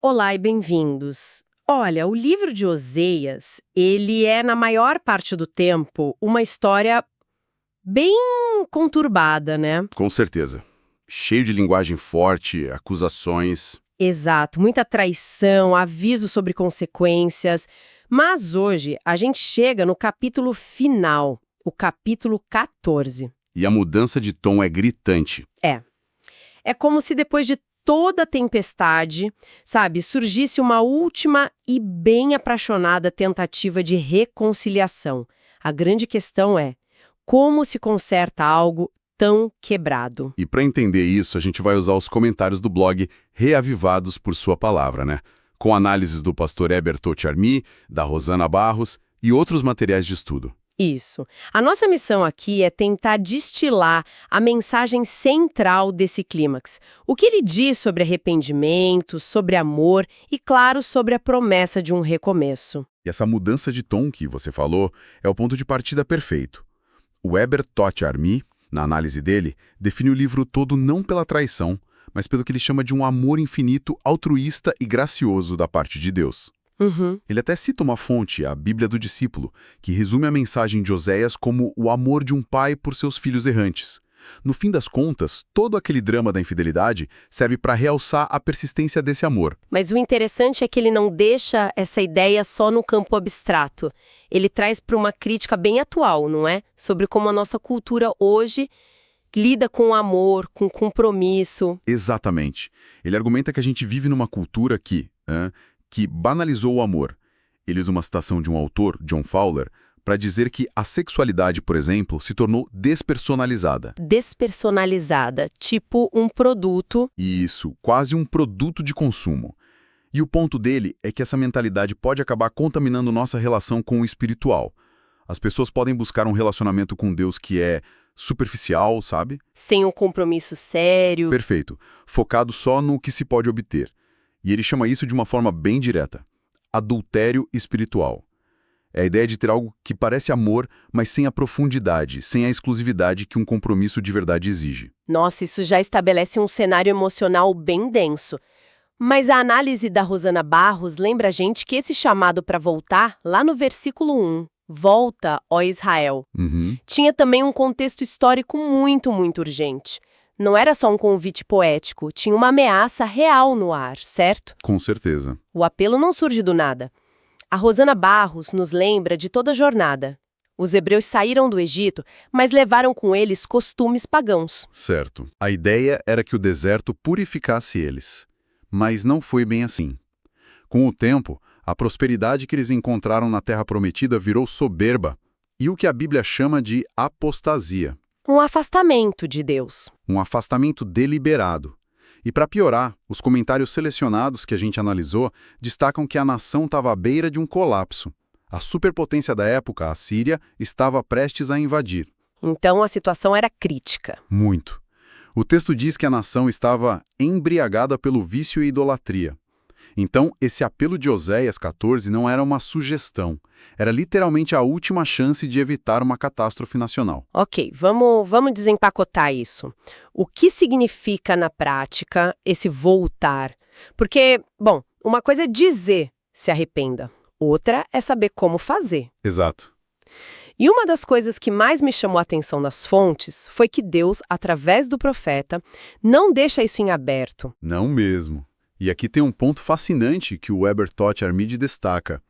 Olá e bem-vindos. Olha, o livro de Oseias, ele é, na maior parte do tempo, uma história bem conturbada, né? Com certeza. Cheio de linguagem forte, acusações. Exato, muita traição, aviso sobre consequências. Mas hoje a gente chega no capítulo final, o capítulo 14. E a mudança de tom é gritante. É como se depois de toda a tempestade, sabe, surgisse uma última e bem apaixonada tentativa de reconciliação. A grande questão é, como se conserta algo tão quebrado? E para entender isso, a gente vai usar os comentários do blog Reavivados por Sua Palavra, né? Com análises do pastor Heber Totiarmi, da Rosana Barros e outros materiais de estudo. Isso. A nossa missão aqui é tentar destilar a mensagem central desse clímax. O que ele diz sobre arrependimento, sobre amor e, claro, sobre a promessa de um recomeço. E essa mudança de tom que você falou é o ponto de partida perfeito. O Heber Totiarmi, na análise dele, define o livro todo não pela traição, mas pelo que ele chama de um amor infinito, altruísta e gracioso da parte de Deus. Ele até cita uma fonte, a Bíblia do Discípulo, que resume a mensagem de Oséias como o amor de um pai por seus filhos errantes. No fim das contas, todo aquele drama da infidelidade serve para realçar a persistência desse amor. Mas o interessante é que ele não deixa essa ideia só no campo abstrato. Ele traz para uma crítica bem atual, não é? Sobre como a nossa cultura hoje lida com o amor, com o compromisso. Exatamente. Ele argumenta que a gente vive numa cultura que banalizou o amor. Ele usa uma citação de um autor, John Fowler, para dizer que a sexualidade, por exemplo, se tornou despersonalizada. Despersonalizada, tipo um produto. Isso, quase um produto de consumo. E o ponto dele é que essa mentalidade pode acabar contaminando nossa relação com o espiritual. As pessoas podem buscar um relacionamento com Deus que é superficial, sabe? Sem um compromisso sério. Perfeito. Focado só no que se pode obter. E ele chama isso de uma forma bem direta: adultério espiritual. É a ideia de ter algo que parece amor, mas sem a profundidade, sem a exclusividade que um compromisso de verdade exige. Nossa, isso já estabelece um cenário emocional bem denso. Mas a análise da Rosana Barros lembra a gente que esse chamado para voltar, lá no versículo 1, volta, ó Israel, tinha também um contexto histórico muito, muito urgente. Não era só um convite poético, tinha uma ameaça real no ar, certo? Com certeza. O apelo não surge do nada. A Rosana Barros nos lembra de toda a jornada. Os hebreus saíram do Egito, mas levaram com eles costumes pagãos. Certo. A ideia era que o deserto purificasse eles. Mas não foi bem assim. Com o tempo, a prosperidade que eles encontraram na Terra Prometida virou soberba e o que a Bíblia chama de apostasia. Um afastamento de Deus. Um afastamento deliberado. E para piorar, os comentários selecionados que a gente analisou destacam que a nação estava à beira de um colapso. A superpotência da época, a Síria, estava prestes a invadir. Então a situação era crítica. Muito. O texto diz que a nação estava embriagada pelo vício e idolatria. Então, esse apelo de Oséias 14 não era uma sugestão. Era literalmente a última chance de evitar uma catástrofe nacional. Ok, vamos desempacotar isso. O que significa na prática esse voltar? Porque, bom, uma coisa é dizer se arrependa, outra é saber como fazer. Exato. E uma das coisas que mais me chamou a atenção nas fontes foi que Deus, através do profeta, não deixa isso em aberto. Não mesmo. E aqui tem um ponto fascinante que o Heber Totiarmi destaca.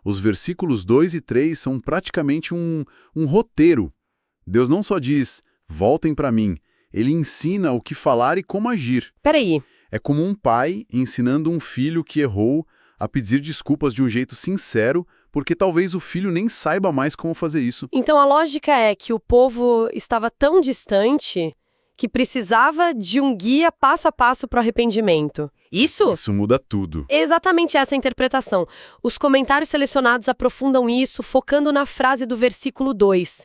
Os versículos 2 e 3 são praticamente um roteiro. Deus não só diz, voltem para mim, ele ensina o que falar e como agir. Peraí, É como um pai ensinando um filho que errou a pedir desculpas de um jeito sincero, porque talvez o filho nem saiba mais como fazer isso. então a lógica é que o povo estava tão distante que precisava de um guia passo a passo para o arrependimento. Isso? Isso muda tudo. Exatamente essa a interpretação. Os comentários selecionados aprofundam isso, focando na frase do versículo 2.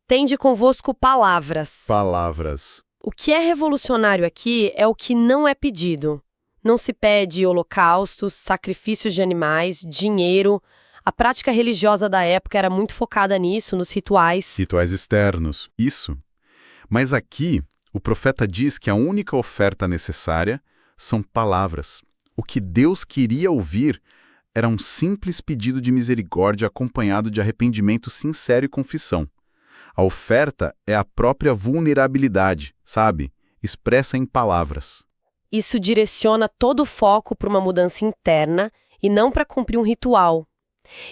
Tende convosco palavras. Palavras. O que é revolucionário aqui é o que não é pedido. Não se pede holocaustos, sacrifícios de animais, dinheiro. A prática religiosa da época era muito focada nisso, nos rituais. Rituais externos. Isso. Mas aqui, o profeta diz que a única oferta necessária são palavras. O que Deus queria ouvir era um simples pedido de misericórdia acompanhado de arrependimento sincero e confissão. A oferta é a própria vulnerabilidade, sabe? Expressa em palavras. Isso direciona todo o foco para uma mudança interna e não para cumprir um ritual.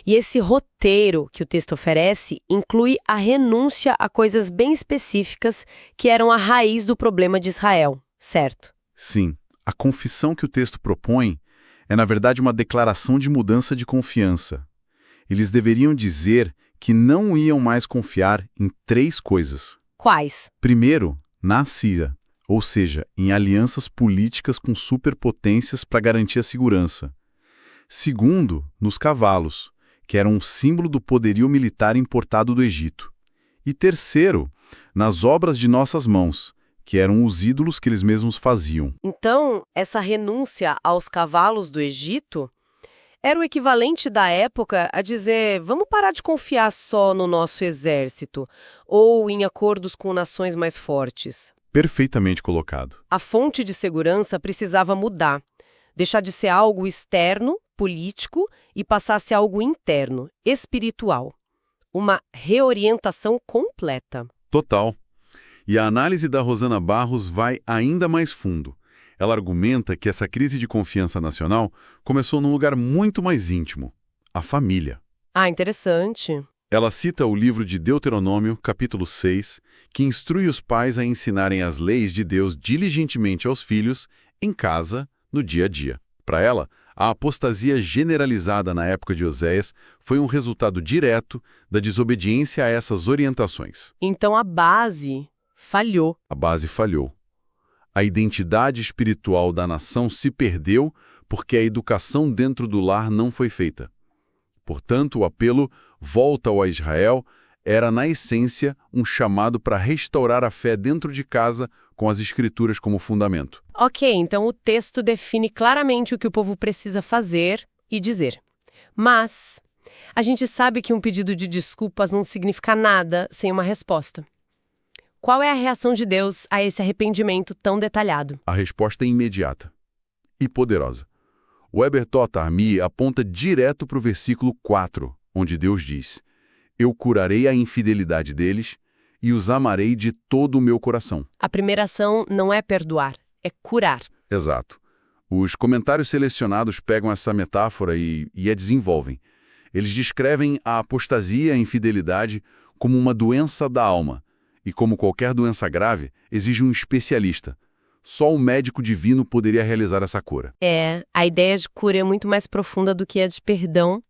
E esse roteiro que o texto oferece inclui a renúncia a coisas bem específicas que eram a raiz do problema de Israel, certo? Sim, a confissão que o texto propõe é, na verdade, uma declaração de mudança de confiança. Eles deveriam dizer que não iam mais confiar em 3 coisas. Quais? Primeiro, na Síria, ou seja, em alianças políticas com superpotências para garantir a segurança. Segundo, nos cavalos, que eram um símbolo do poderio militar importado do Egito. E terceiro, nas obras de nossas mãos, que eram os ídolos que eles mesmos faziam. Então, essa renúncia aos cavalos do Egito era o equivalente da época a dizer: vamos parar de confiar só no nosso exército ou em acordos com nações mais fortes. Perfeitamente colocado. A fonte de segurança precisava mudar, deixar de ser algo externo, político, e passar a ser algo interno, espiritual. Uma reorientação completa. Total. E a análise da Rosana Barros vai ainda mais fundo. Ela argumenta que essa crise de confiança nacional começou num lugar muito mais íntimo, a família. Ah, interessante. Ela cita o livro de Deuteronômio, capítulo 6, que instrui os pais a ensinarem as leis de Deus diligentemente aos filhos, em casa, no dia a dia. Para ela, a apostasia generalizada na época de Oséias foi um resultado direto da desobediência a essas orientações. Então a base falhou. A base falhou. A identidade espiritual da nação se perdeu porque a educação dentro do lar não foi feita. Portanto, o apelo "Volta ao Israel" era, na essência, um chamado para restaurar a fé dentro de casa com as Escrituras como fundamento. Ok, então o texto define claramente o que o povo precisa fazer e dizer. Mas a gente sabe que um pedido de desculpas não significa nada sem uma resposta. Qual é a reação de Deus a esse arrependimento tão detalhado? A resposta é imediata e poderosa. O Heber Totar-Mi aponta direto para o versículo 4, onde Deus diz: "Eu curarei a infidelidade deles e os amarei de todo o meu coração." A primeira ação não é perdoar, é curar. Exato. Os comentários selecionados pegam essa metáfora e a desenvolvem. Eles descrevem a apostasia e a infidelidade como uma doença da alma, e como qualquer doença grave, exige um especialista. Só o médico divino poderia realizar essa cura. A ideia de cura é muito mais profunda do que a de perdão,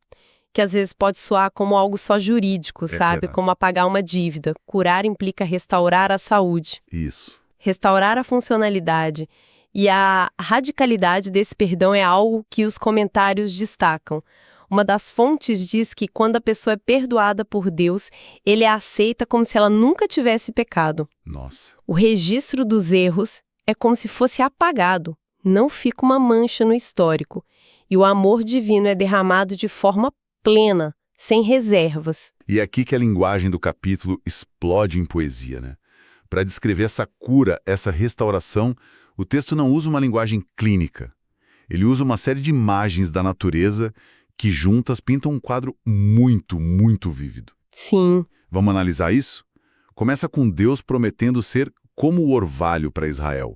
que às vezes pode soar como algo só jurídico, sabe? Verdade. Como apagar uma dívida. Curar implica restaurar a saúde, Isso. restaurar a funcionalidade. E a radicalidade desse perdão é algo que os comentários destacam. Uma das fontes diz que quando a pessoa é perdoada por Deus, ele a aceita como se ela nunca tivesse pecado. Nossa. O registro dos erros é como se fosse apagado, não fica uma mancha no histórico. E o amor divino é derramado de forma plena, sem reservas. E é aqui que a linguagem do capítulo explode em poesia, né? Para descrever essa cura, essa restauração, o texto não usa uma linguagem clínica. Ele usa uma série de imagens da natureza que juntas pintam um quadro muito, muito vívido. Sim. Vamos analisar isso? Começa com Deus prometendo ser como o orvalho para Israel.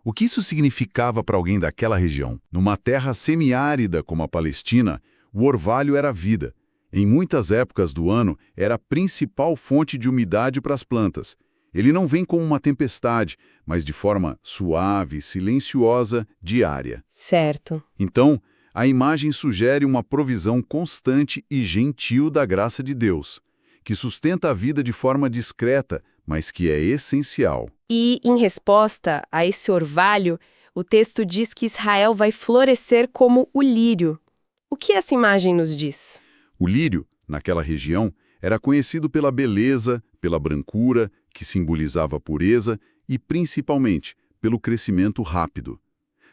O que isso significava para alguém daquela região? Numa terra semiárida como a Palestina, o orvalho era vida. Em muitas épocas do ano, era a principal fonte de umidade para as plantas. Ele não vem como uma tempestade, mas de forma suave, silenciosa, diária. Certo. Então, a imagem sugere uma provisão constante e gentil da graça de Deus, que sustenta a vida de forma discreta, mas que é essencial. E, em resposta a esse orvalho, o texto diz que Israel vai florescer como o lírio. O que essa imagem nos diz? O lírio, naquela região, era conhecido pela beleza, pela brancura, que simbolizava a pureza, e principalmente pelo crescimento rápido.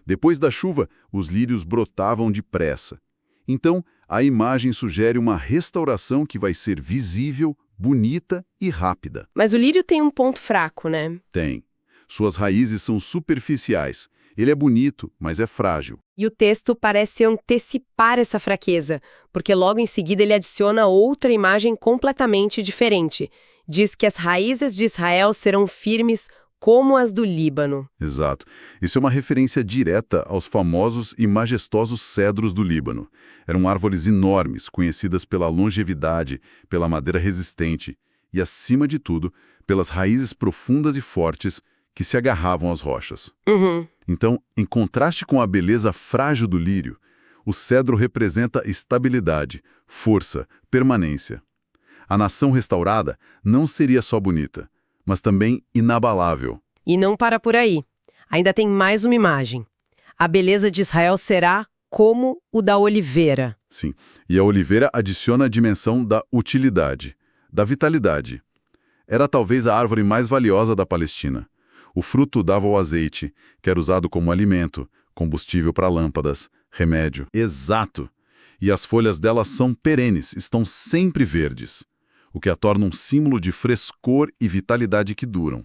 Depois da chuva, os lírios brotavam depressa. Então, a imagem sugere uma restauração que vai ser visível, bonita e rápida. Mas o lírio tem um ponto fraco, né? Tem. Suas raízes são superficiais Ele é bonito, mas é frágil. E o texto parece antecipar essa fraqueza, porque logo em seguida ele adiciona outra imagem completamente diferente. Diz que as raízes de Israel serão firmes como as do Líbano. Exato. Isso é uma referência direta aos famosos e majestosos cedros do Líbano. Eram árvores enormes, conhecidas pela longevidade, pela madeira resistente e, acima de tudo, pelas raízes profundas e fortes que se agarravam às rochas. Então, em contraste com a beleza frágil do lírio, o cedro representa estabilidade, força, permanência. A nação restaurada não seria só bonita, mas também inabalável. E não para por aí. Ainda tem mais uma imagem. A beleza de Israel será como o da oliveira. Sim, e a oliveira adiciona a dimensão da utilidade, da vitalidade. Era talvez a árvore mais valiosa da Palestina. O fruto dava o azeite, que era usado como alimento, combustível para lâmpadas, remédio. Exato! E as folhas dela são perenes, estão sempre verdes, o que a torna um símbolo de frescor e vitalidade que duram.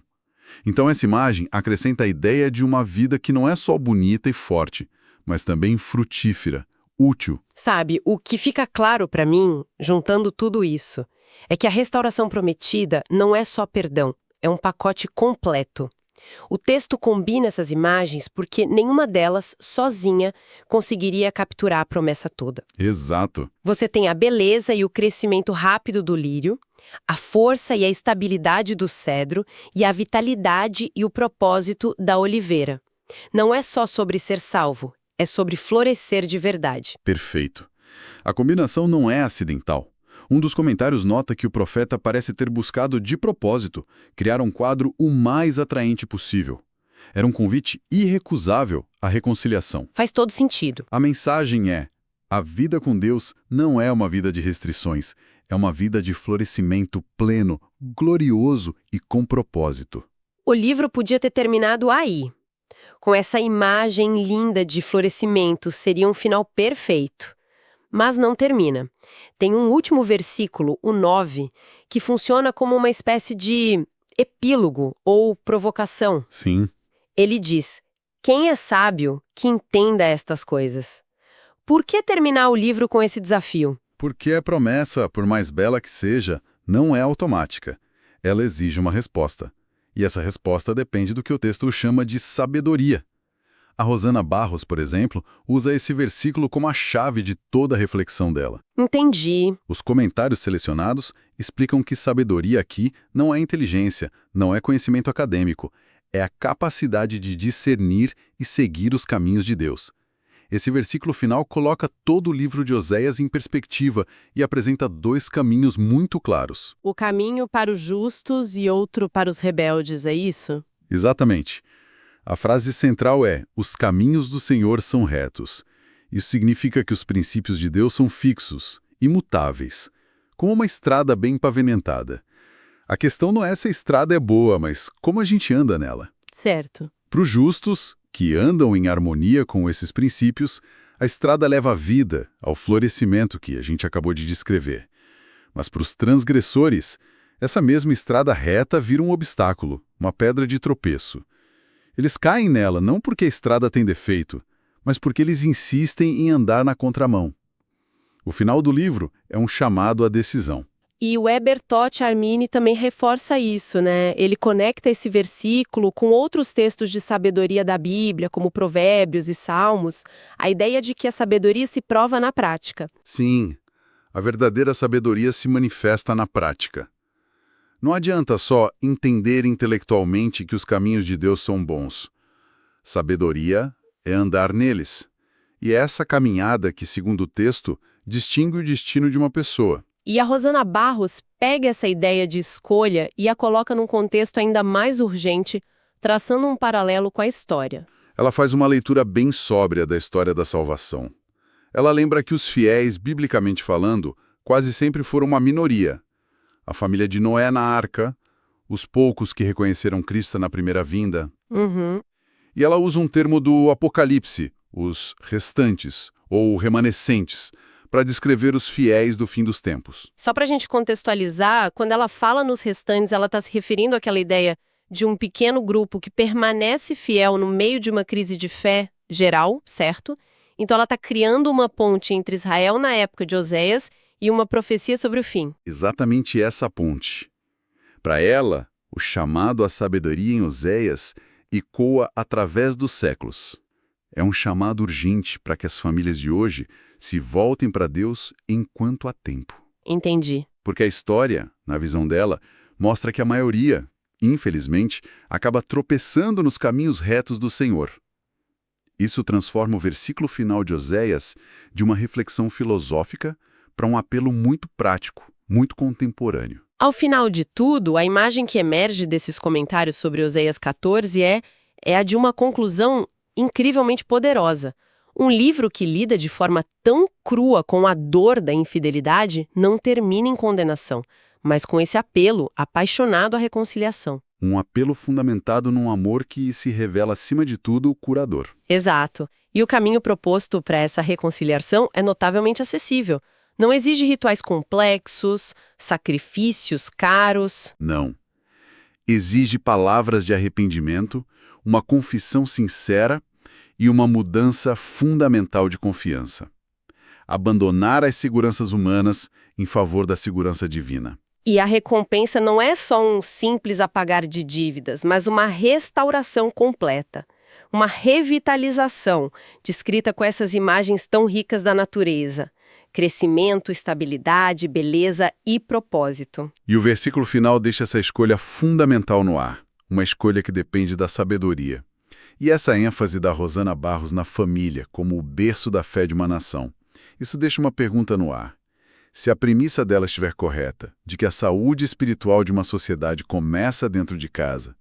Então essa imagem acrescenta a ideia de uma vida que não é só bonita e forte, mas também frutífera, útil. Sabe, o que fica claro para mim, juntando tudo isso, é que a restauração prometida não é só perdão, é um pacote completo. O texto combina essas imagens porque nenhuma delas, sozinha, conseguiria capturar a promessa toda. Exato. Você tem a beleza e o crescimento rápido do lírio, a força e a estabilidade do cedro e a vitalidade e o propósito da oliveira. Não é só sobre ser salvo, é sobre florescer de verdade. Perfeito. A combinação não é acidental. Um dos comentários nota que o profeta parece ter buscado de propósito criar um quadro o mais atraente possível. Era um convite irrecusável à reconciliação. Faz todo sentido. A mensagem é: a vida com Deus não é uma vida de restrições, é uma vida de florescimento pleno, glorioso e com propósito. O livro podia ter terminado aí. Com essa imagem linda de florescimento, seria um final perfeito. Mas não termina. Tem um último versículo, o 9, que funciona como uma espécie de epílogo ou provocação. Sim. Ele diz: quem é sábio que entenda estas coisas? Por que terminar o livro com esse desafio? Porque a promessa, por mais bela que seja, não é automática. Ela exige uma resposta. E essa resposta depende do que o texto chama de sabedoria. A Rosana Barros, por exemplo, usa esse versículo como a chave de toda a reflexão dela. Entendi. Os comentários selecionados explicam que sabedoria aqui não é inteligência, não é conhecimento acadêmico, é a capacidade de discernir e seguir os caminhos de Deus. Esse versículo final coloca todo o livro de Oséias em perspectiva e apresenta dois caminhos muito claros. O caminho para os justos e outro para os rebeldes, é isso? Exatamente. A frase central é: os caminhos do Senhor são retos. Isso significa que os princípios de Deus são fixos, imutáveis, como uma estrada bem pavimentada. A questão não é se a estrada é boa, mas como a gente anda nela. Certo. Para os justos, que andam em harmonia com esses princípios, a estrada leva à vida, ao florescimento que a gente acabou de descrever. Mas para os transgressores, essa mesma estrada reta vira um obstáculo, uma pedra de tropeço. Eles caem nela não porque a estrada tem defeito, mas porque eles insistem em andar na contramão. O final do livro é um chamado à decisão. E o Heber Toth Armini também reforça isso, né? Ele conecta esse versículo com outros textos de sabedoria da Bíblia, como Provérbios e Salmos, a ideia de que a sabedoria se prova na prática. Sim, a verdadeira sabedoria se manifesta na prática. Não adianta só entender intelectualmente que os caminhos de Deus são bons. Sabedoria é andar neles. E é essa caminhada que, segundo o texto, distingue o destino de uma pessoa. E a Rosana Barros pega essa ideia de escolha e a coloca num contexto ainda mais urgente, traçando um paralelo com a história. Ela faz uma leitura bem sóbria da história da salvação. Ela lembra que os fiéis, biblicamente falando, quase sempre foram uma minoria. A família de Noé na arca, os poucos que reconheceram Cristo na primeira vinda. E ela usa um termo do Apocalipse, os restantes, ou remanescentes, para descrever os fiéis do fim dos tempos. Só para a gente contextualizar, quando ela fala nos restantes, ela está se referindo àquela ideia de um pequeno grupo que permanece fiel no meio de uma crise de fé geral, certo? Então ela está criando uma ponte entre Israel na época de Oséias e uma profecia sobre o fim. Exatamente essa ponte. Para ela, o chamado à sabedoria em Oséias ecoa através dos séculos. É um chamado urgente para que as famílias de hoje se voltem para Deus enquanto há tempo. Entendi. Porque a história, na visão dela, mostra que a maioria, infelizmente, acaba tropeçando nos caminhos retos do Senhor. Isso transforma o versículo final de Oséias de uma reflexão filosófica para um apelo muito prático, muito contemporâneo. Ao final de tudo, a imagem que emerge desses comentários sobre Oséias 14 é a de uma conclusão incrivelmente poderosa. Um livro que lida de forma tão crua com a dor da infidelidade não termina em condenação, mas com esse apelo apaixonado à reconciliação. Um apelo fundamentado num amor que se revela, acima de tudo, curador. Exato. E o caminho proposto para essa reconciliação é notavelmente acessível. Não exige rituais complexos, sacrifícios caros. Não. Exige palavras de arrependimento, uma confissão sincera e uma mudança fundamental de confiança. Abandonar as seguranças humanas em favor da segurança divina. E a recompensa não é só um simples apagar de dívidas, mas uma restauração completa. Uma revitalização, descrita com essas imagens tão ricas da natureza. Crescimento, estabilidade, beleza e propósito. E o versículo final deixa essa escolha fundamental no ar. Uma escolha que depende da sabedoria. E essa ênfase da Rosana Barros na família, como o berço da fé de uma nação. Isso deixa uma pergunta no ar. Se a premissa dela estiver correta, de que a saúde espiritual de uma sociedade começa dentro de casa,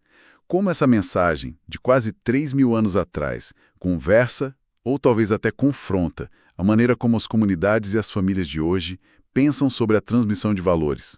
como essa mensagem, de quase 3.000 anos atrás, conversa ou talvez até confronta a maneira como as comunidades e as famílias de hoje pensam sobre a transmissão de valores?